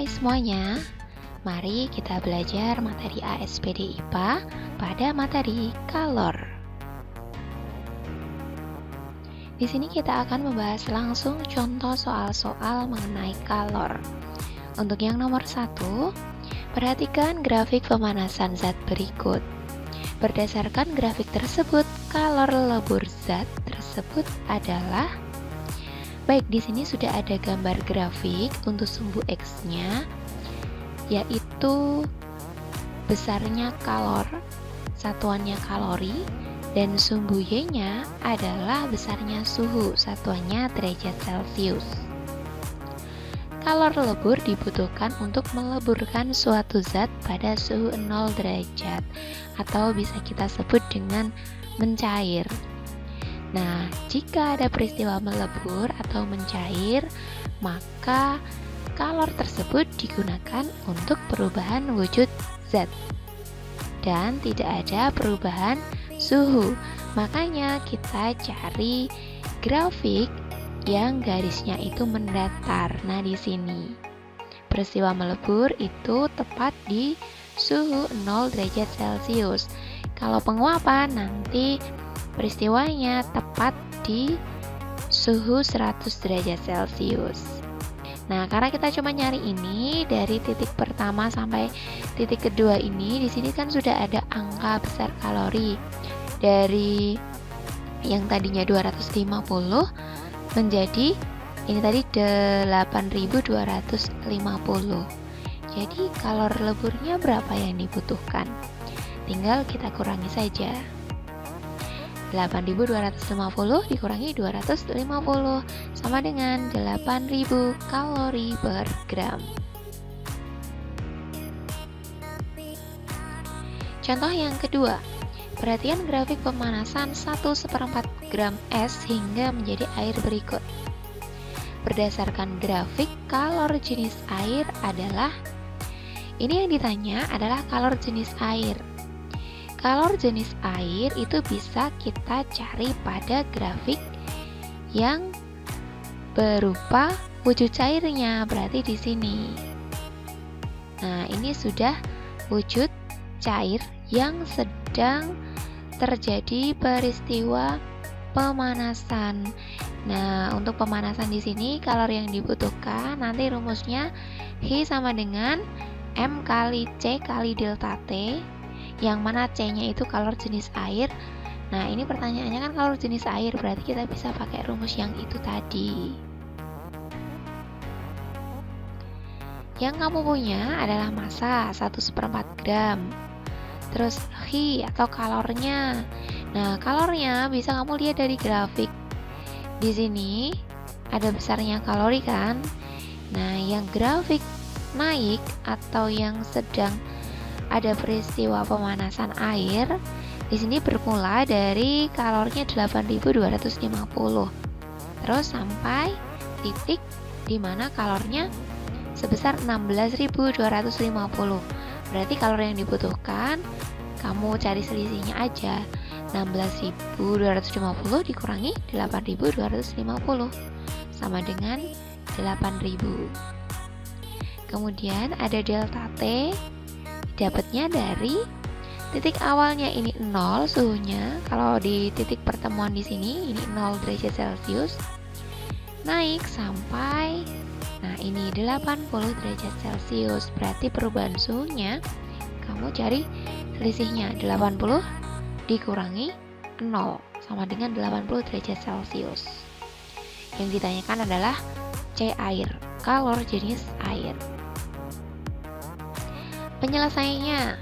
Hai semuanya, mari kita belajar materi ASPD IPA pada materi kalor. Di sini kita akan membahas langsung contoh soal-soal mengenai kalor. Untuk yang nomor 1, perhatikan grafik pemanasan zat berikut. Berdasarkan grafik tersebut, kalor lebur zat tersebut adalah. Baik, di sini sudah ada gambar grafik untuk sumbu X-nya, yaitu besarnya kalor, satuannya kalori, dan sumbu Y-nya adalah besarnya suhu, satuannya derajat Celcius. Kalor lebur dibutuhkan untuk meleburkan suatu zat pada suhu 0 derajat, atau bisa kita sebut dengan mencair. Nah, jika ada peristiwa melebur atau mencair, maka kalor tersebut digunakan untuk perubahan wujud zat dan tidak ada perubahan suhu. Makanya kita cari grafik yang garisnya itu mendatar. Nah, di sini peristiwa melebur itu tepat di suhu 0 derajat Celcius. Kalau penguapan nanti peristiwanya tepat di suhu 100 derajat Celcius. Nah, karena kita cuma nyari ini dari titik pertama sampai titik kedua ini, di sini kan sudah ada angka besar kalori. Dari yang tadinya 250 menjadi ini tadi 8.250. Jadi kalor leburnya berapa yang dibutuhkan? Tinggal kita kurangi saja. 8.250 dikurangi 250 sama dengan 8.000 kalori per gram. Contoh yang kedua, perhatian grafik pemanasan 1/4 gram es hingga menjadi air berikut. Berdasarkan grafik, kalor jenis air adalah, ini yang ditanya adalah kalor jenis air. Kalor jenis air itu bisa kita cari pada grafik yang berupa wujud cairnya, berarti di sini. Nah, ini sudah wujud cair yang sedang terjadi peristiwa pemanasan. Nah, untuk pemanasan di sini kalor yang dibutuhkan nanti rumusnya H sama dengan M kali C kali delta T, yang mana C-nya itu kalor jenis air. Nah, ini pertanyaannya kan kalor jenis air, berarti kita bisa pakai rumus yang itu tadi. Yang kamu punya adalah massa 1/4 gram. Terus H atau kalornya. Nah, kalornya bisa kamu lihat dari grafik. Di sini ada besarnya kalori kan? Nah, yang grafik naik atau yang sedang ada peristiwa pemanasan air, di sini bermula dari kalornya 8.250. Terus sampai titik di mana kalornya sebesar 16.250. Berarti kalor yang dibutuhkan kamu cari selisihnya aja. 16.250 dikurangi 8.250 sama dengan 8.000. Kemudian ada delta T, dapatnya dari titik awalnya ini 0 suhunya. Kalau di titik pertemuan di sini ini 0 derajat Celcius, naik sampai ini 80 derajat Celcius. Berarti perubahan suhunya kamu cari selisihnya, 80 dikurangi 0 sama dengan 80 derajat Celcius. Yang ditanyakan adalah C air, kalor jenis air. Penyelesaiannya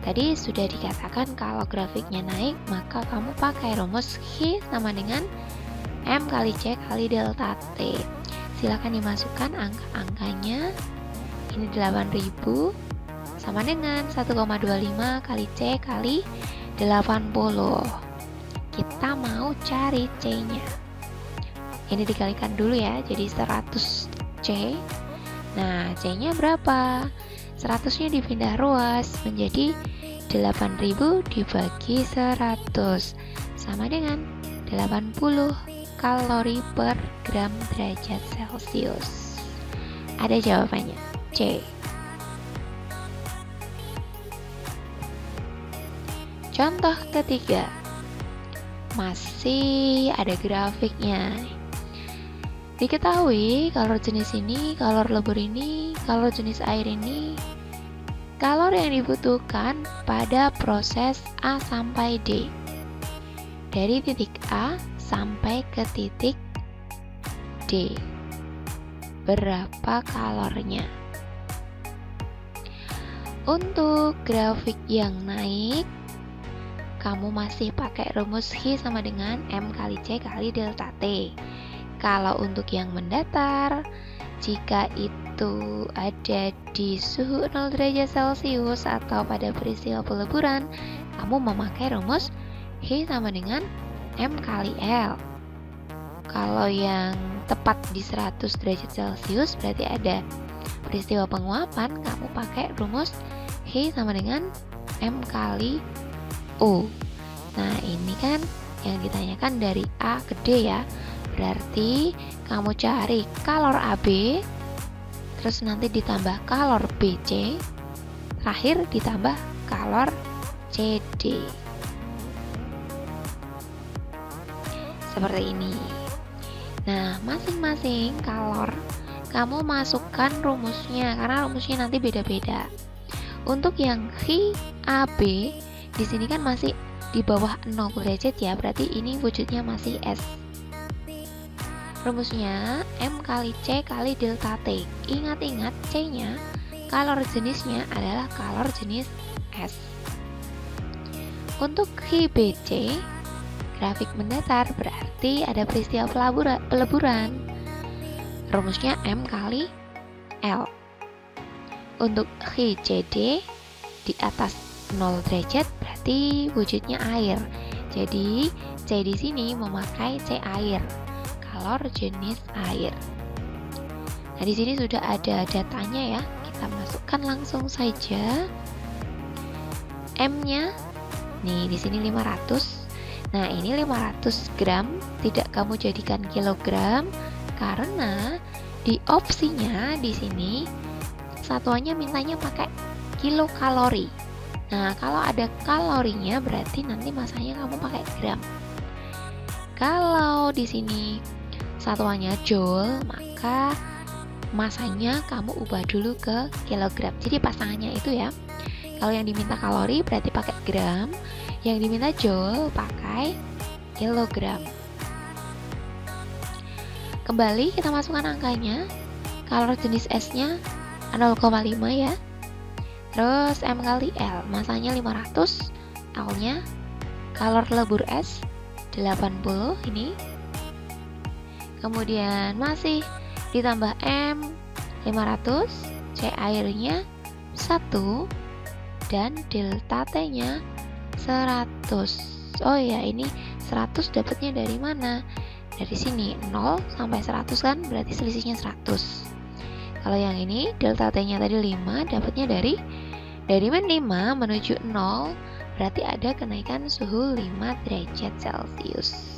tadi sudah dikatakan kalau grafiknya naik, maka kamu pakai rumus H sama dengan M kali C kali delta T. Silakan dimasukkan angka-angkanya. Ini 8.000 sama dengan 1,25 kali C kali 80. Kita mau cari C-nya. Ini dikalikan dulu ya, jadi 100 C. Nah, C-nya berapa? 100-nya dipindah ruas menjadi 8.000 dibagi 100 sama dengan 80 kalori per gram derajat Celcius. Ada jawabannya, C. Contoh ketiga, masih ada grafiknya. Diketahui kalor jenis ini, kalor lebur ini, kalor jenis air ini, kalor yang dibutuhkan pada proses A sampai D. Dari titik A sampai ke titik D. Berapa kalornya? Untuk grafik yang naik, kamu masih pakai rumus H sama dengan M kali C kali delta T. Kalau untuk yang mendatar, jika itu ada di suhu 0 derajat Celcius atau pada peristiwa peleburan, kamu memakai rumus H sama dengan M kali L. Kalau yang tepat di 100 derajat Celcius berarti ada peristiwa penguapan, kamu pakai rumus H sama dengan M kali O. Nah, ini kan yang ditanyakan dari A ke D ya. Berarti kamu cari kalor AB, terus nanti ditambah kalor BC, terakhir ditambah kalor CD. Seperti ini. Nah, masing-masing kalor kamu masukkan rumusnya, karena rumusnya nanti beda-beda. Untuk yang H AB di sini kan masih di bawah 0 derajat ya, berarti ini wujudnya masih S. Rumusnya M kali C kali delta T. Ingat-ingat C-nya, kalor jenisnya adalah kalor jenis S. Untuk HBC, grafik mendatar berarti ada peristiwa peleburan. Rumusnya M kali L. Untuk HCD, di atas 0 derajat berarti wujudnya air. Jadi C di sini memakai C air, kalor jenis air. Nah, di sini sudah ada datanya ya. Kita masukkan langsung saja. M-nya nih di sini 500. Nah, ini 500 gram, tidak kamu jadikan kilogram karena di opsinya di sini satuannya mintanya pakai kilokalori. Nah, kalau ada kalorinya berarti nanti masanya kamu pakai gram. Kalau di sini satuannya joule, maka masanya kamu ubah dulu ke kilogram. Jadi pasangannya itu ya. Kalau yang diminta kalori berarti pakai gram, yang diminta joule pakai kilogram. Kembali kita masukkan angkanya. Kalor jenis S-nya 0,5 ya. Terus M kali L, masanya 500, L-nya kalor lebur S 80 ini. Kemudian masih ditambah M 500, C airnya 1 dan delta T-nya 100. Oh ya, ini 100 dapatnya dari mana? Dari sini 0 sampai 100 kan, berarti selisihnya 100. Kalau yang ini delta T-nya tadi 5, dapatnya dari min 5 menuju 0, berarti ada kenaikan suhu 5 derajat Celcius.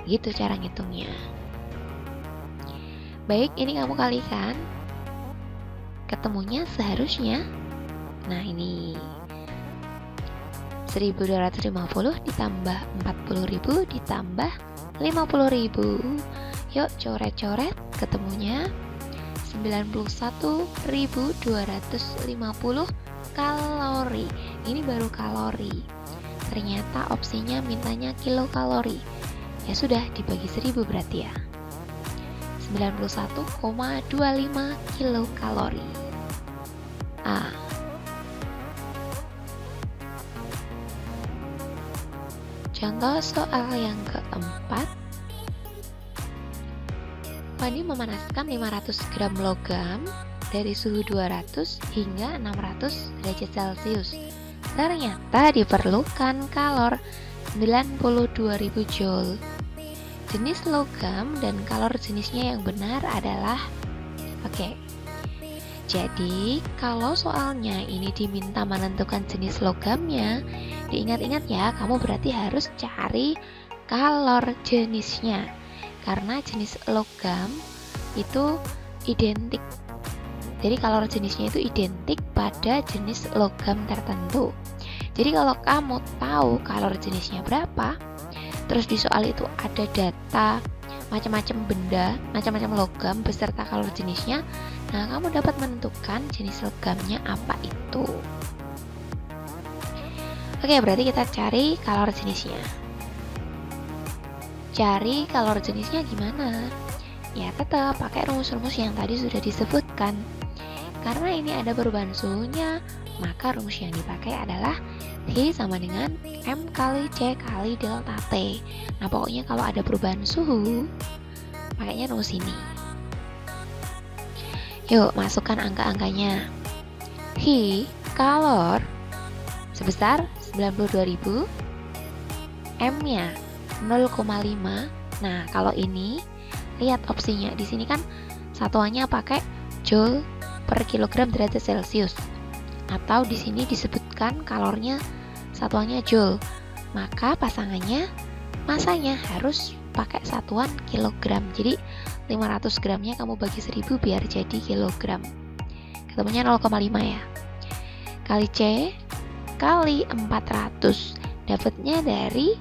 Gitu cara ngitungnya. Baik, ini kamu kalikan. Ketemunya seharusnya, nah ini 1250 ditambah 40.000 ditambah 50.000. Yuk coret-coret, ketemunya 91.250 kalori. Ini baru kalori. Ternyata opsinya mintanya kilokalori. Ya sudah, dibagi 1000 berarti ya. 91,25 kilokalori. A. Contoh soal yang keempat. Fani memanaskan 500 gram logam dari suhu 200 hingga 600 derajat Celcius. Ternyata diperlukan kalor 92.000 joule. Jenis logam dan kalor jenisnya yang benar adalah Jadi, kalau soalnya ini diminta menentukan jenis logamnya, diingat-ingat ya, kamu berarti harus cari kalor jenisnya. Karena jenis logam itu identik Jadi kalor jenisnya itu identik pada jenis logam tertentu. Jadi kalau kamu tahu kalor jenisnya berapa, terus di soal itu ada data macam-macam benda, macam-macam logam beserta kalor jenisnya, nah kamu dapat menentukan jenis logamnya apa itu. Oke, berarti kita cari kalor jenisnya. Cari kalor jenisnya gimana? Ya tetap pakai rumus-rumus yang tadi sudah disebutkan. Karena ini ada perubahan suhunya, maka rumus yang dipakai adalah H sama dengan M kali C kali delta T. Nah pokoknya kalau ada perubahan suhu, pakainya rumus ini. Yuk masukkan angka-angkanya. H kalor sebesar 92.000, M-nya 0,5. Nah kalau ini lihat opsinya di sini kan satuannya pakai joule per kilogram derajat Celcius, atau di sini disebutkan kalornya satuannya joule, maka pasangannya masanya harus pakai satuan kilogram. Jadi 500 gramnya kamu bagi 1000 biar jadi kilogram. Ketemunya 0,5 ya. Kali C kali 400, dapatnya dari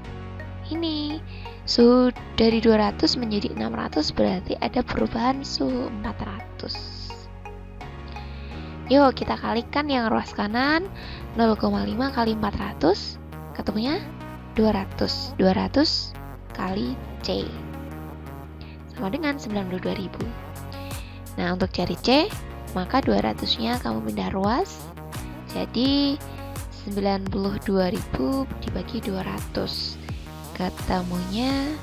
ini. Suhu dari 200 menjadi 600 berarti ada perubahan suhu 400. Yuk kita kalikan yang ruas kanan, 0,5 kali 400 ketemunya 200. 200 kali C sama dengan 92.000. Nah untuk cari C, maka 200 nya kamu pindah ruas, jadi 92.000 dibagi 200, ketemunya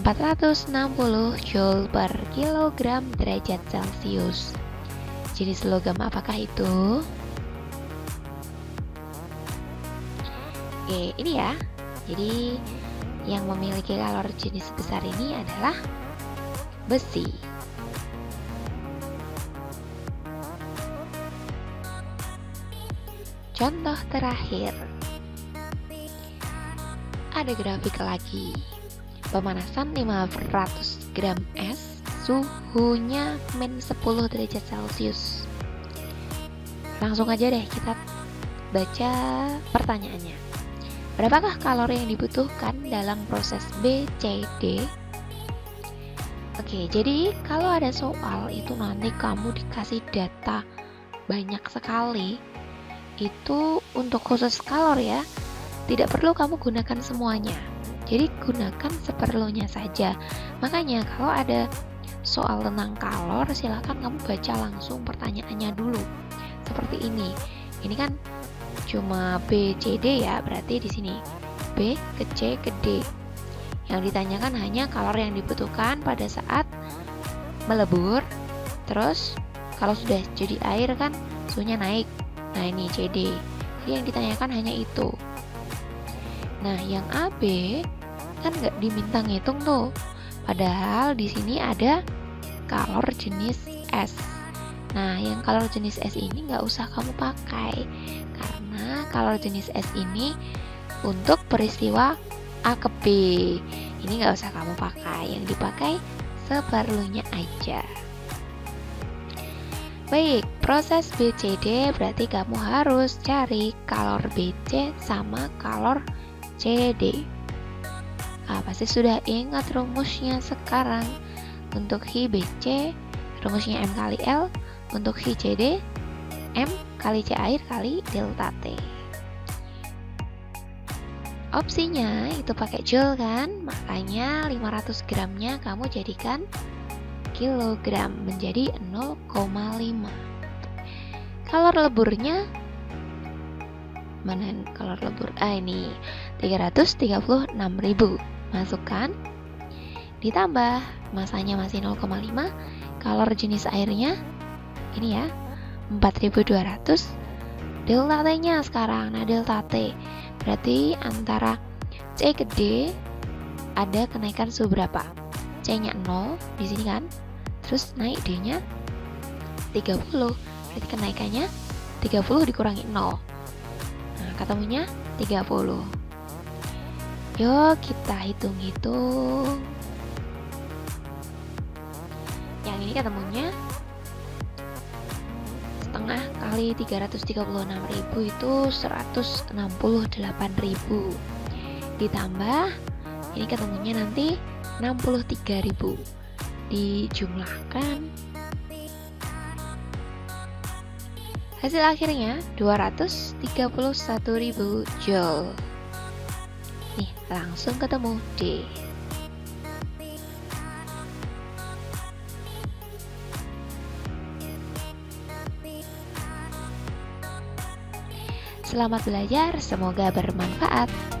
460 joule per kilogram derajat Celcius. Jenis logam apakah itu? Oke, ini ya. Jadi yang memiliki kalor jenis sebesar ini adalah besi. Contoh terakhir. Ada grafik lagi. Pemanasan 500 gram es, suhunya min 10 derajat Celcius. Langsung aja deh kita baca pertanyaannya. Berapakah kalori yang dibutuhkan dalam proses BCD? Oke, jadi kalau ada soal itu nanti kamu dikasih data banyak sekali. Itu untuk khusus kalor ya. Tidak perlu kamu gunakan semuanya. Jadi gunakan seperlunya saja. Makanya kalau ada soal tentang kalor, silakan kamu baca langsung pertanyaannya dulu. Seperti ini. Ini kan cuma B, C, D ya, berarti di sini B ke C ke D. Yang ditanyakan hanya kalor yang dibutuhkan pada saat melebur. Terus kalau sudah jadi air kan suhunya naik. Nah ini CD. Jadi yang ditanyakan hanya itu. Nah yang AB kan nggak diminta ngitung tuh. Padahal di sini ada kalor jenis S. Nah, yang kalor jenis S ini nggak usah kamu pakai, karena kalor jenis S ini untuk peristiwa A ke B. Ini nggak usah kamu pakai, yang dipakai seperlunya aja. Baik, proses BCD berarti kamu harus cari kalor BC sama kalor CD. Pasti sudah ingat rumusnya sekarang. Untuk HBC, rumusnya M kali L. Untuk HCD, M kali C air kali delta T. Opsinya itu pakai joule kan, makanya 500 gramnya kamu jadikan kilogram menjadi 0,5. Kalor leburnya mana kalor lebur? Ini 336.000. Masukkan, ditambah masanya masih 0,5, kalor jenis airnya ini ya 4.200, delta T nya sekarang. Nah delta T berarti antara C ke D ada kenaikan suhu berapa? C nya 0 di sini kan, terus naik D nya 30, berarti kenaikannya 30 dikurangi 0. Nah ketemunya 30. Yuk kita hitung-hitung. Yang ini ketemunya setengah kali 336.000 itu 168.000. Ditambah ini ketemunya nanti 63.000. Dijumlahkan hasil akhirnya 231.000 Joule. Nih, langsung ketemu D. Selamat belajar, semoga bermanfaat.